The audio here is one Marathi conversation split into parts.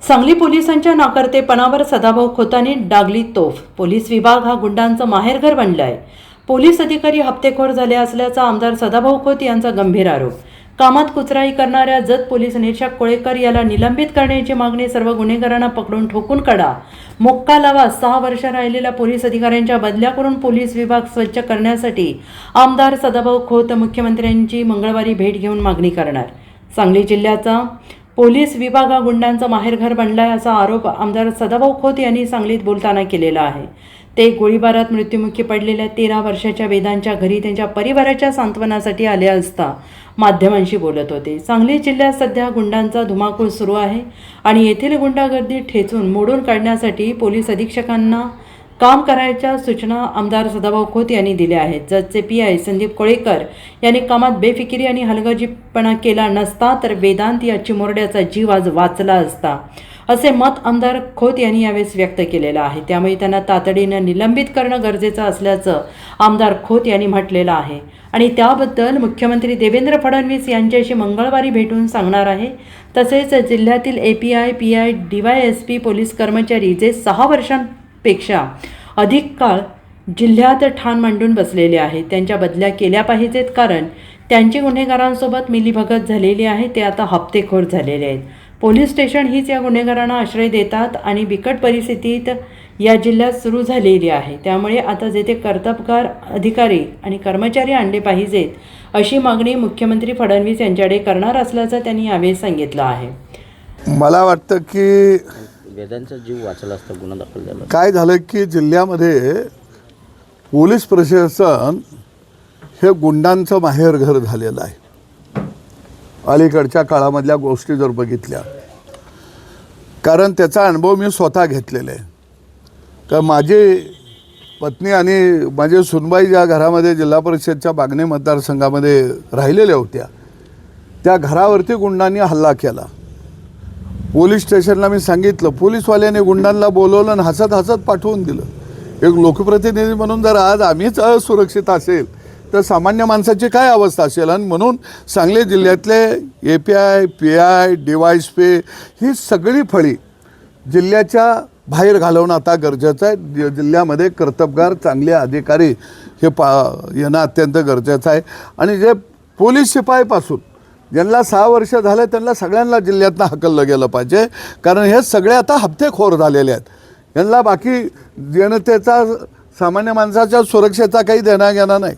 सांगली पोलिसांच्या नाकर्तेपणावर सदाभाऊ खोतांनी डागली तोफ। पोलीस विभाग हा गुंडांचं माहेरघर बनलाय। पोलीस अधिकारी हप्तेखोर झाले असल्याचा आमदार सदाभाऊ खोत यांचा गंभीर आरोप। कामात कुचराई करणाऱ्या जत पोलीस निरीक्षक कोळेकर याला निलंबित करण्याची मागणी, सर्व गुन्हेगारांना पकडून ठोकून काढा, मोक्का लावा, 6 वर्ष राहिलेल्या पोलीस अधिकाऱ्यांच्या बदल्या करून पोलीस विभाग स्वच्छ करण्यासाठी आमदार सदाभाऊ खोत मुख्यमंत्र्यांची मंगळवारी भेट घेऊन मागणी करणार। सांगली जिल्ह्याचा पोलीस विभाग हा गुंडांचा माहेरघर बनलाय असा आरोप आमदार सदाभाऊ खोत यांनी सांगलीत बोलताना केलेला आहे। ते गोळीबारात मृत्युमुखी पडलेल्या 13 वर्षाच्या वेदांच्या घरी त्यांच्या परिवाराच्या सांत्वनासाठी आले असता माध्यमांशी बोलत होते। सांगली जिल्ह्यात सध्या गुंडांचा धुमाकूळ सुरू आहे आणि येथील गुंडागर्दी ठेचून मोडून काढण्यासाठी पोलीस अधीक्षकांना काम करायच्या सूचना आमदार सदाभाऊ खोत यांनी दिल्या आहेत। जतचे PI संदीप कोळेकर यांनी कामात बेफिकिरी आणि हलगर्जीपणा केला नसता तर वेदांत या चिमुरड्याचा जीव आज वाचला असता, असे मत आमदार खोत यांनी यावेळेस व्यक्त केलेलं आहे। त्यामुळे त्यांना तातडीनं निलंबित करणं गरजेचं असल्याचं आमदार खोत यांनी म्हटलेलं आहे आणि त्याबद्दल मुख्यमंत्री देवेंद्र फडणवीस यांच्याशी मंगळवारी भेटून सांगणार आहे। तसेच जिल्ह्यातील API, PI, DYSP पोलीस कर्मचारी जे 6 वर्षांपेक्षा अधिक काळ जिल्ह्यात ठाण मांडून बसलेले आहेत त्यांच्या बदल्या केल्या पाहिजेत, कारण त्यांची गुन्हेगारांसोबत मिलीभगत झालेली आहे। ते आता हप्तेखोर झालेले आहेत। पोलीस स्टेशन हीच या गुन्हेगारांना आश्रय देतात आणि बिकट परिस्थितीत या जिल्ह्यात सुरू झालेली आहे। त्यामुळे आता जेथे कर्तबगार अधिकारी आणि कर्मचारी आणले पाहिजेत अशी मागणी मुख्यमंत्री फडणवीस यांच्याकडे करणार असल्याचं त्यांनी यावेळी सांगितलं आहे। मला वाटतं की वेदांचा जीव वाचला असता गुन्हा दाखल झाला। काय झालं की जिल्ह्यामध्ये पोलीस प्रशासन हे गुंडांचं माहेरघर झालेलं आहे। अलीकडच्या काळामधल्या गोष्टी जर बघितल्या, कारण त्याचा अनुभव मी स्वतः घेतलेला आहे। तर माझी पत्नी आणि माझे सुनबाई ज्या घरामध्ये जिल्हा परिषदच्या बागणे मतदारसंघामध्ये राहिलेल्या होत्या, त्या घरावरती गुंडांनी हल्ला केला। पोलीस स्टेशनला मी सांगितलं, पोलीसवाल्याने गुंडांना बोलवलं आणि हसत हसत पाठवून दिलं। एक लोकप्रतिनिधी म्हणून जर आज आम्हीच असुरक्षित असेल तर सामान्य माणसाची काय अवस्था असेल। आणि म्हणून सांगली जिल्ह्यातले API, PI, DYSP ही सगळी फळी जिल्ह्याच्या बाहेर घालवणं आता गरजेचं आहे। जिल्ह्यामध्ये कर्तबगार चांगले अधिकारी हे येणं अत्यंत गरजेचं आहे। आणि जे पोलीस शिपाईपासून ज्यांना 6 वर्ष झालं त्यांना सगळ्यांना जिल्ह्यातनं हकललं गेलं पाहिजे, कारण हे सगळे आता हप्तेखोर झालेले आहेत। यांना बाकी जनतेचा, सामान्य माणसाच्या सुरक्षेचा काही देणं घेणं नाही।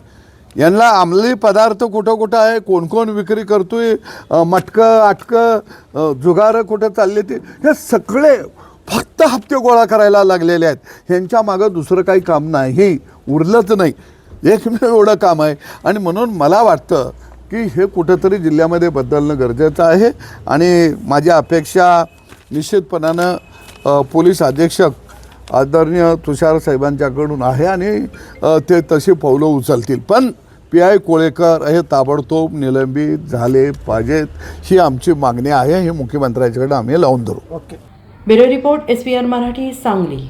यांना अंमली पदार्थ कुठं कुठं आहे, कोण कोण विक्री करतोय, मटकं आटकं जुगारं कुठं चालले, ते हे सगळे फक्त हप्ते गोळा करायला लागलेले आहेत। ह्यांच्या मागं दुसरं काही काम नाही, उरलंच नाही, एकमेव एवढं काम आहे। आणि म्हणून मला वाटतं की हे कुठंतरी जिल्ह्यामध्ये बदलणं गरजेचं आहे। आणि माझी अपेक्षा निश्चितपणानं पोलीस अधीक्षक आदरणीय तुषार साहेबांच्याकडून आहे आणि ते तशी पावलं उचलतील। पण PI कोळेकर हे ताबडतोब निलंबित झाले पाहिजेत, ही आमची मागणी आहे। हे मुख्यमंत्र्यांच्याकडे आम्ही लावून धरू। Bureau report SPR Marathi, Sangli.